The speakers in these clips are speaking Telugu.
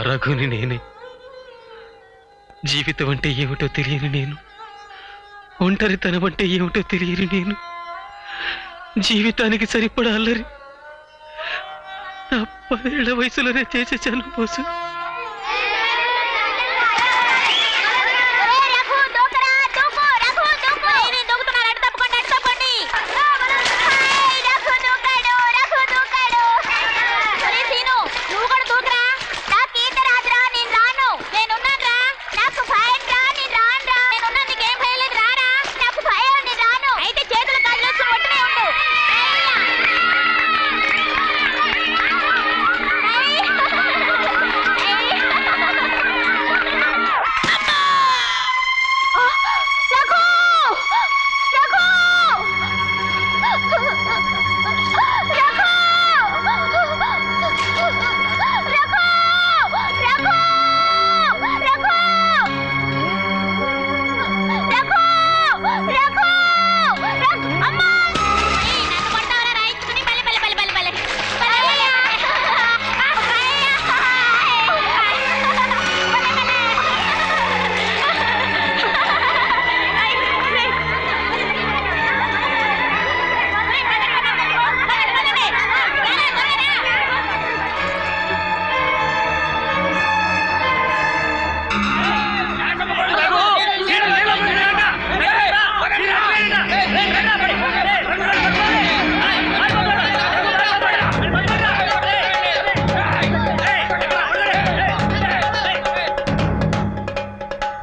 రఘుని నేనే. జీవితం అంటే ఏమిటో తెలియని నేను, ఒంటరితనం అంటే ఏమిటో తెలియని నేను, జీవితానికి సరిపడా అల్లరి నా 10 ఏళ్ల వయసులోనే చేసేసాను బోసు.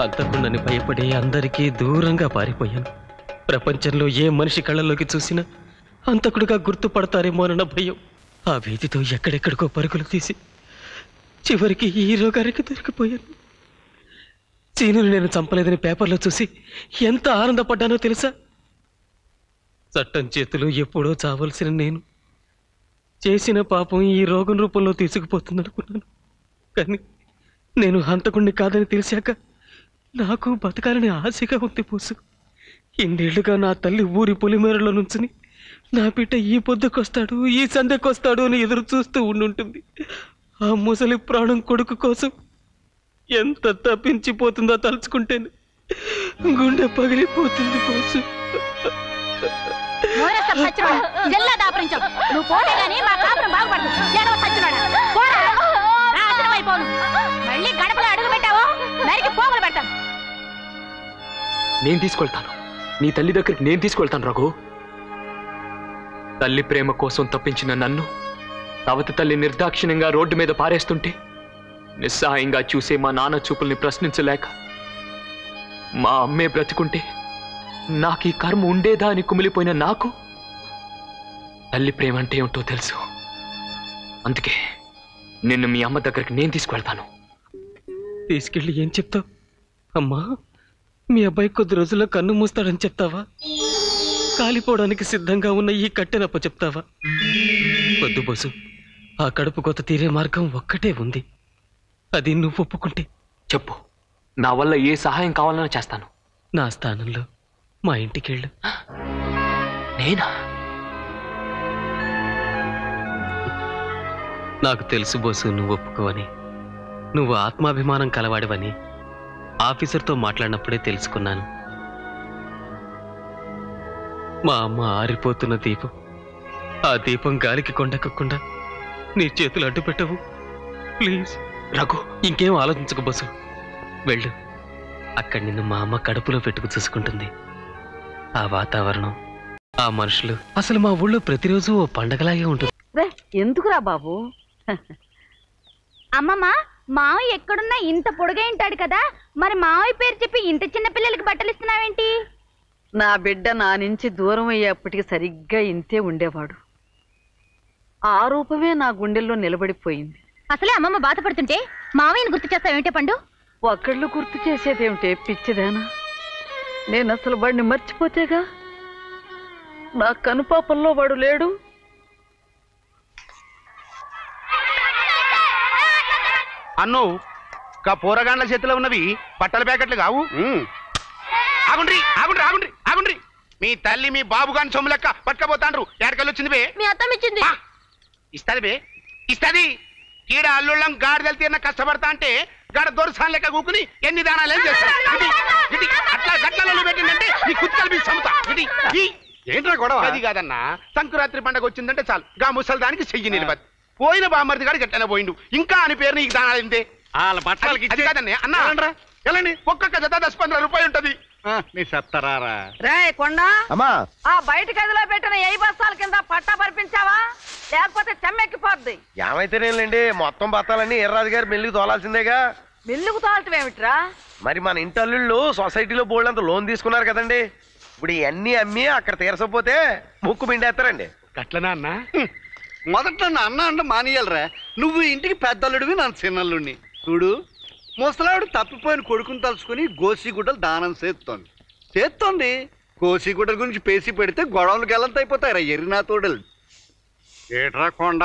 అంతకుండని భయపడి అందరికీ దూరంగా పారిపోయాను. ప్రపంచంలో ఏ మనిషి కళ్ళలోకి చూసినా అంతకుడుగా గుర్తుపడతారేమోనన్న భయం. ఆ భీతితో ఎక్కడెక్కడికో పరుగులు తీసి చివరికి హీరో గారికి దొరికిపోయాను. సీనుని నేను చంపలేదని పేపర్లో చూసి ఎంత ఆనందపడ్డానో తెలుసా? చట్టం చేతిలో ఎప్పుడో చావలసిన నేను చేసిన పాపం ఈ రోగం రూపంలో తీసుకుపోతుందనుకున్నాను. కానీ నేను హంతకుణ్ణి కాదని తెలిసాక నాకు బతకాలని ఆశగా ఉంది బోసు. ఇన్నేళ్లుగా నా తల్లి ఊరి పొలిమేరలో నుంచుని నా బిడ్డ ఈ పొద్దుకొస్తాడు, ఈ సందెకొస్తాడు అని ఎదురు చూస్తూ ఉండుంటుంది. ఆ ముసలి ప్రాణం కొడుకు కోసం ఎంత తప్పించిపోతుందో తలుచుకుంటేనే గుండె పగిలిపోతుంది బోసు. నేను తీసుకెళ్తాను, నీ తల్లి దగ్గరికి నేను తీసుకెళ్తాను రఘు. తల్లి ప్రేమ కోసం తప్పించిన నన్ను తవతి తల్లి నిర్దాక్షిణ్యంగా రోడ్డు మీద పారేస్తుంటే నిస్సహాయంగా చూసే మా నాన్న చూపుల్ని ప్రశ్నించలేక మా అమ్మే బ్రతుకుంటే నాకు ఈ కర్మ ఉండేదా అని కుమిలిపోయిన నాకు తల్లి ప్రేమ అంటే ఏమిటో తెలుసు. అందుకే నిన్ను మీ అమ్మ దగ్గరికి నేను తీసుకెళ్తాను. తీసుకెళ్ళి ఏం చెప్తావు? అమ్మా, మీ అబ్బాయి కొద్ది రోజుల్లో కన్ను మూస్తాడని చెప్తావా? కాలిపోవడానికి సిద్ధంగా ఉన్న ఈ కట్టెనప్ప చెప్తావా? వద్దు బోసు, ఆ కడుపు కొత్త తీరే మార్గం ఒక్కటే ఉంది. అది నువ్వు ఒప్పుకుంటే చెప్పు, నా వల్ల ఏ సహాయం కావాలన్నా చేస్తాను. నా స్థానంలో మా ఇంటికెళ్ళు. నేనా? నాకు తెలుసు బోసు, నువ్వు ఒప్పుకోవని. నువ్వు ఆత్మాభిమానం కలవాడివని ఆఫీసర్తో మాట్లాడినప్పుడే తెలుసుకున్నాను. మా అమ్మ ఆరిపోతున్న దీపం, ఆ దీపం గాలికి కొండెక్కకుండా నీ చేతులు అడ్డు పెట్టవు. ప్లీజ్ రఘు, ఇంకేం ఆలోచించకు బోసు, వెళ్ళు. అక్కడ నిన్ను మా అమ్మ కడుపులో పెట్టుకు చూసుకుంటుంది. ఆ వాతావరణం, ఆ మనుషులు, అసలు మా ఊళ్ళో ప్రతిరోజు ఓ పండగలాగే ఉంటుంది. ఎందుకురా బాబు? అమ్మమ్మ, మావయ్య ఎక్కడున్నా ఇంత పొడుగా ఉంటాడు కదా, మరి మావయ్య పేరు చెప్పి ఇంత చిన్న పిల్లలకి బట్టలు ఇస్తున్నావేంటి? నా బిడ్డ నా నుంచి దూరం అయ్యేప్పటికి సరిగ్గా ఇంతే ఉండేవాడు. ఆ రూపమే నా గుండెల్లో నిలబడిపోయింది. అసలే అమ్మమ్మ బాధపడుతుంటే మావయ్యని గుర్తు చేస్తావేంటే పండు? ఒకళ్ళు గుర్తు చేసేదేమిటే పిచ్చిదేనా? నేను అసలు వాడిని మర్చిపోతేగా. నా కనుపాపల్లో వాడు లేడు. అన్నో కా పోరగాండ్ల చేతిలో ఉన్నవి బట్టల ప్యాకెట్లు కావు. ఆగుండ్రి ఆగుండ్రి ఆగుండ్రి ఆగుండ్రి. మీ తల్లి మీ బాబు గాని సొమ్ము లెక్క పట్టుకపోతాండ్రు. ఎక్కడికెళ్ళి వచ్చింది బే? మీ అత్తమ్మ ఇచ్చింది. ఇస్తాది బే, ఇస్తాది. ఈడ అల్లుళ్ళం గాడిదలు తీరిన కష్టపడతా అంటే గడ దొరసాన్ లెక్క కూకుని ఎన్ని దానాలు ఏం చేస్తారు అట్లా గట్లలో పెట్టిందంటే నీ కుత్కలు మీ సముతా ఏంట్రా గొడవ? అది కాదన్నా, సంక్రాంతి పండుగ వచ్చిందంటే చాలు గా ముసలి దానికి చెయ్యి నిలబడి పోయిన బామ్మర్ది గారు గట్టన పోయిండు. ఇంకా అని పేరు నీకు దానాలు ఏంటే? వాళ్ళ బట్టలకి అది కాదన్నా అన్నా వెళ్ళండి. ఒక్కొక్క జత 10-15 రూపాయలు ఉంటది. నీ సత్తరారా రే కొండ ఆ బయట గదిలో పెట్టిన 8 బస్తాల కింద పట్టా పరిపించావా లేకపోతే చెమ్మెక్కిపోద్ది. ఏమైతేనేలండి, మొత్తం బత్తాలన్నీ ఎర్రాజు గారు మిల్లుకు తోలాల్సిందేగా. మిల్లుకు తోలటం ఏమిట్రా? మరి మన ఇంటి అల్లుళ్ళు సొసైటీలో బోల్డంత లోన్ తీసుకున్నారు కదండి. ఇప్పుడు ఇవన్నీ అమ్మి అక్కడ తీరసపోతే ముక్కు పిండేస్తారండి. గట్లనా అన్నా? మొదట నన్ను అన్న అంటే మానేయాలరా. నువ్వు ఇంటికి పెద్దల్లుడివి, నన్ను చిన్నల్లుడిని. చూడు, ముసలావిడు తప్పిపోయిన కొడుకుని తలుచుకుని గోసిగుడ్డలు దానం చేస్తోంది. గోసిగుడ్డల గురించి పేసి పెడితే గొడవలకు వెళ్ళంత అయిపోతాయి రా ఎర్రినా తోడలు. ఏట్రా కొండ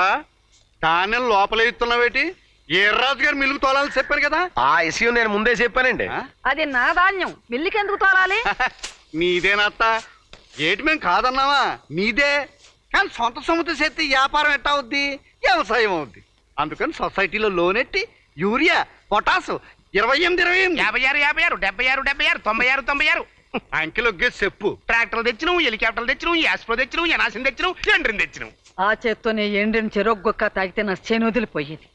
ధాన్యం లోపల ఇస్తున్నావేటి? ఎర్రాజు గారు మిల్లుకు తోలాలని చెప్పాను కదా. ఆ విషయం నేను ముందే చెప్పానండి. అది నా ధాన్యం, మిల్లుకి ఎందుకు తోలాలి? నీదేనత్త. ఏటి మేము కాదన్నావా? నీదే. కానీ సొంత సొమ్ముతో చేస్తే వ్యాపారం ఎట్టా అవుద్ది? వ్యవసాయం అవుద్ది. అందుకని సొసైటీలో లోన్ ఎట్టి యూరియా, పొటాసు 28 56 96 అంకెలు ఒగ్గేసి చెప్పు. ట్రాక్టర్లు తెచ్చినావు, హెలికాప్టర్లు తెచ్చినావు, యాస్ప్రో తెచ్చినావు, ఎనాసిన్ తెచ్చినావు, ఎండ్రిని తెచ్చినావు. ఆ చేత్తోనే ఎండిన చెరొగ్గొక్క తాగితే నా చేను వదిలిపోయేది.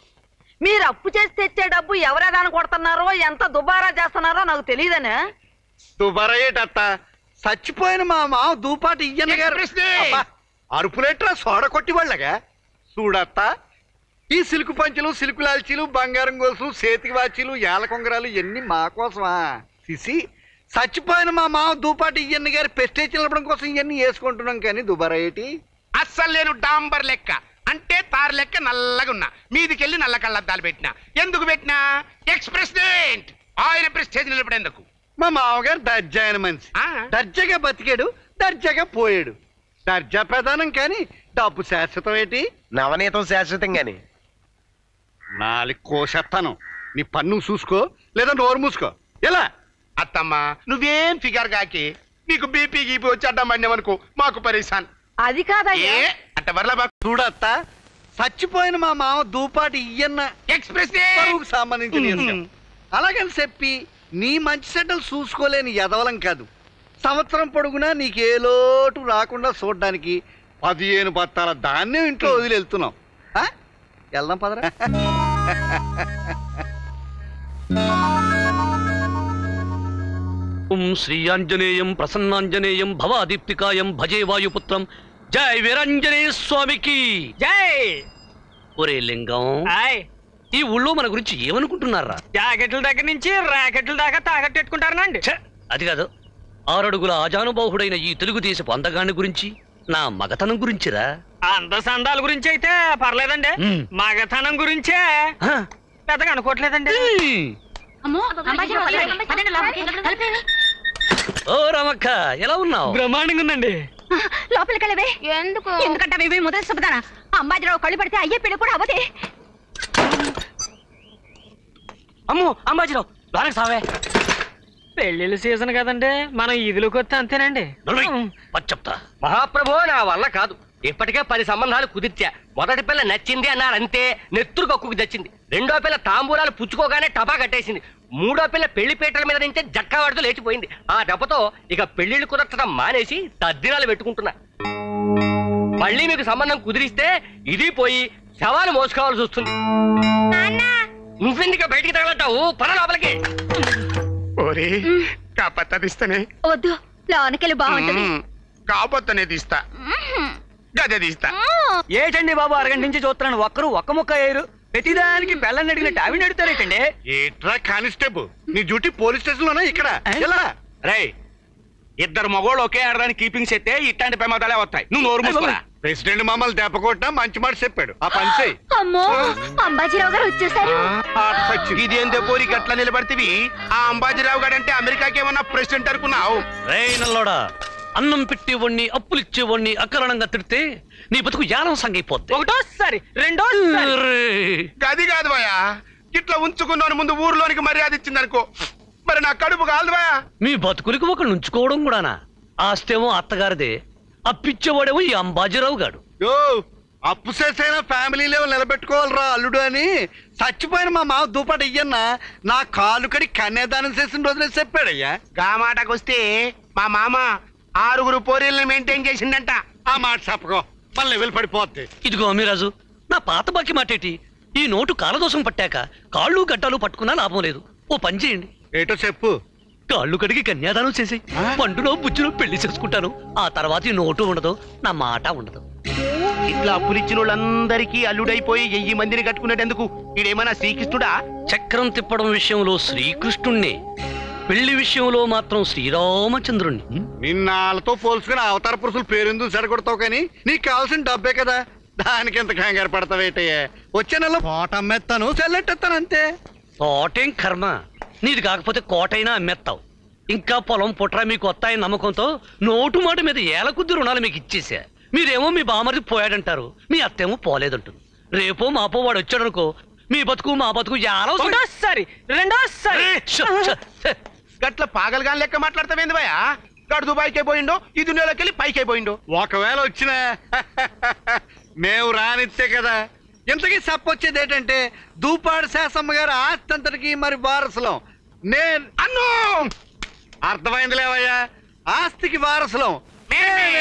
మీరు అప్పు చేసి తెచ్చే డబ్బు ఎవరేదాన్ని కొడుతున్నారో, ఎంత దుబారా చేస్తున్నారో నాకు తెలియదనే. దుబారయ్యేటత్త చచ్చిపోయిన మా మామ దూపాటి ఇయ్యన్న గారు అరుపులేట్రా సోడ కొట్టి వాళ్ళగా. చూడత్త, ఈ సిలుకు పంచులు, సిలుకు లాల్చీలు, బంగారం గోసులు, చేతికి వాచీలు, ఏళ్ళ కొంగరాలు ఇవన్నీ మా కోసమా? సిసి, చచ్చిపోయిన మా మామ దూపాటి ఇయ్యన్న గారి పెస్టేజ్ నిలపడం కోసం ఇవన్నీ వేసుకుంటున్నాం. కానీ దుబారయ్యేటి అస్సలు నేను డాంబర్ లెక్క అంటే తారు లెక్క నల్లగా ఉన్నా, మీదికెళ్ళి నల్ల కళ్ళద్దాలు పెట్టినా. ఎందుకు పెట్టినా? ఎక్స్ ప్రెసిడెంట్ ఆయన ప్రెస్టేజ్ నిలబడేందుకు. మా మామగారు దర్జా అయిన మనిషి. దర్జాగా బతికాడు, దర్జాగా పోయాడు. దర్జా ప్రధానం కానీ డబ్బు శాశ్వతం ఏంటి? నవనీతం శాశ్వతం గాని. నాలుగు కోసేస్తాను. నీ పన్ను చూసుకో, లేదా నోరు మూసుకో. ఎలా అత్తమ్మా నువ్వేం ఫిగర్ కాకి, నీకు బీపీ గీపీ వచ్చి అడ్డం పడినావనుకో మాకు పరేశాన్. అది కాదయ్యా. అట్ట వర్ల చూడత్త, చచ్చిపోయిన మా మామ దూపాటి ఇయ్యన్న ఎక్స్ప్రెస్ సంబంధించిన అలాగని చెప్పి నీ మంచి చెడ్డలు చూసుకోలేని ఎదవలం కాదు. సంవత్సరం పొడుగునా నీకే లోటు రాకుండా చూడడానికి 15 బత్తాల ధాన్యం ఇంట్లో వదిలి వెళ్తున్నాం. వెళ్దాం పదరా. ఓం శ్రీ ఆంజనేయం ప్రసన్నాంజనేయం భవాదీప్తికాయం భజే వాయుపుత్రం. జై వీరాంజనేయ స్వామికి జై. ఒరే లింగం, ఈ ఊళ్ళో మన గురించి ఏమనుకుంటున్నారా? జాకెట్ల దగ్గర నుంచి రాకెట్ల దాకా తాకట్టెట్టుకుంటారనండి. అది కాదు, 6 అడుగుల ఆజానుబాహుడైన ఈ తెలుగుదేశపు అందగాని గురించి, నా మగతనం గురించిరా. అంత సందాల గురించి అయితే పర్లేదండి, మగతనం గురించే పెద్దగా అనుకోవట్లేదండి. ఓ రమక్క, ఎలా ఉన్నావు? బ్రహ్మాండంగా ఉందండి. లోపలికి వెళ్ళవే. ఎందుకంటే అవి మొదటి చెబుతానా? అంబాజీరావు కళ్ళు పడితే అయ్యే పెళ్లి కూడా అవదే. అమ్మో అంబాజీరావు, లోనకి సావే. పెళ్లిళ్ళ సీజన్ కదండి, మనం ఈదులోకి వస్తే అంతేనండి. చెప్తా. మహాప్రభు, నా వల్ల కాదు. ఇప్పటికే 10 సంబంధాలు కుదిర్చా. మొదటి పిల్ల నచ్చింది అన్నారు అంతే, నెత్తురు కక్కుకి తెచ్చింది. రెండో పిల్ల తాంబూరాలు పుచ్చుకోగానే టపా కట్టేసింది. మూడో పిల్ల పెళ్లి పీటల మీద నుంచే జక్కా వాడితో లేచిపోయింది. ఆ దెబ్బతో ఇక పెళ్లిళ్ళు కుదర్చడం మానేసి తద్దినాలు పెట్టుకుంటున్నా. మళ్ళీ మీకు సంబంధం కుదిరిస్తే ఇది పోయి శవాలు మోసుకోవాల్సి వస్తుంది. నువ్వెందుకు బయటికి తగలంటావు? పద లోపలికి. కాపత్తదిస్తానే. వద్దు, లోనకెళ్ళి బాగుంటుంది. కాపత్తనే తీస్తా, గదే తీస్తా. ఏటండి బాబు, అరగంట నుంచి చూస్తున్నాను, ఒక్కరు ఒక్క ముక్క వేయరు. ప్రతిదానికి బెల్లం అడిగినట్టు ఆవిడ అడుగుతారేటండి. ఏట్రా కానిస్టేబుల్, నీ డ్యూటీ పోలీస్ స్టేషన్ లోనే ఇక్కడ. ఎలా రే, ఇద్దరు మగోళ్ళు ఒకే ఆడడానికి కీపింగ్ చేస్తే ఇట్లాంటి ప్రమాదాలే వస్తాయి. నువ్వు నోరు మూసుకోరా. ప్రెసిడెంట్ మమ్మల్ని దెబ్బ కొట్టినా మంచి మాట చెప్పాడు. ఆ పని చెయ్యి. అమ్మో, అంబాజీరావు గారు వచ్చేసారు. ఇదేం దెబ్బోరి గట్ల నిలబడితివి? ఆ అంబాజీరావు గారు అంటే అమెరికాకి ఏమన్నా ప్రెసిడెంట్ అనుకున్నావు? నల్లోడా, అన్నం పెట్టేవాడిని అప్పులిచ్చేవాడిని అకారణంగా తిడితే నీ బతుకు యానం సంగైపోద్ది. ఒకటోసారి రెండోసారి గది కాదు భయా, ఇట్లా ఉంచుకున్నాను ముందు ఊర్లోనికి మర్యాద ఇచ్చిందనుకో, మరి నా కడుపు కాదు భయా. మీ బతుకులకి ఒకళ్ళు ఉంచుకోవడం కూడానా? ఆస్తేమో అత్తగారిదే, అప్పిచ్చేవాడేమో ఈ అంబాజీరావు గాడు. యో, అప్పు చేసైనా ఫ్యామిలీ లెవెల్ నిలబెట్టుకోవాలరా అల్లుడు అని చచ్చిపోయిన మా మామ దూపాటు ఇయ్యన్న నా కాలు కడి కన్యాదానం చేసిన రోజునే చెప్పాడయ్యా. గా మాటకొస్తే మా మామ 6 పోరీలను మెయింటైన్ చేసిందంట. ఆ మాట చెప్పకో మన లెవెల్ పడిపోద్ది. ఇదిగో అమ్మిరాజు, నా పాత బాకి మాటేటి? ఈ నోటు కాలదోషం పట్టాక కాళ్ళు గడ్డాలు పట్టుకున్నా లాభం లేదు. ఓ పని చేయండి. ఏటో చెప్పు. కాళ్ళు కడిగి కన్యాదానం చేసి పండులో బుజ్జులో పెళ్లి చేసుకుంటాను. ఆ తర్వాత ఈ నోటు ఉండదు, నా మాట ఉండదు. ఇట్లా అప్పులిచ్చిన వాళ్ళందరికీ అల్లుడైపోయి 1000 మందిని కట్టుకునేటందుకు ఈడేమన్నా శ్రీకృష్ణుడా? చక్రం తిప్పడం విషయంలో శ్రీకృష్ణుణ్ణి, పెళ్లి విషయంలో మాత్రం శ్రీరామచంద్రుణ్ణి. నిన్నాళ్ళతో పోల్చుకుని అవతార పురుషులు పేరెందుకు సరికొడతావు కానీ నీకు కావాల్సిన డబ్బే కదా, దానికి ఎంత కంగారు పడతావేటయ్యే. వచ్చే నెల కోట అమ్మేస్తాను, చెల్లెట్టేస్తాను అంతే. తోటేం కర్మ, నీది కాకపోతే కోటైనా అమ్మేస్తావు. ఇంకా పొలం పుట్రా మీకు వస్తాయని నమ్మకంతో నోటు మాట మీద 1,000 కొద్ది రుణాలు మీకు ఇచ్చేసా. మీరేమో మీ బామరిది పోయాడంటారు, మీ అత్తేమో పోలేదంటుంది. రేపో మాపో వాడు వచ్చాడనుకో, మీ బతుకు మా బతుకు రెండోసారి గట్ల పాగలుగా లెక్క మాట్లాడతావేంది భయ? గడు దుబాయ్కే పోయిండో, ఈ దునియాలోకి వెళ్ళి పైకే పోయిండో. ఒకవేళ వచ్చినా మేము రానిస్తే కదా. ఇంతకీ చెప్పొచ్చేది ఏంటంటే దూపాడు శాసమ్మ గారు ఆస్తి అంతటికి మరి వారసులం నేను అన్నో. అర్థమైంది లేవయ్యా, ఆస్తికి వారసులం మేమే.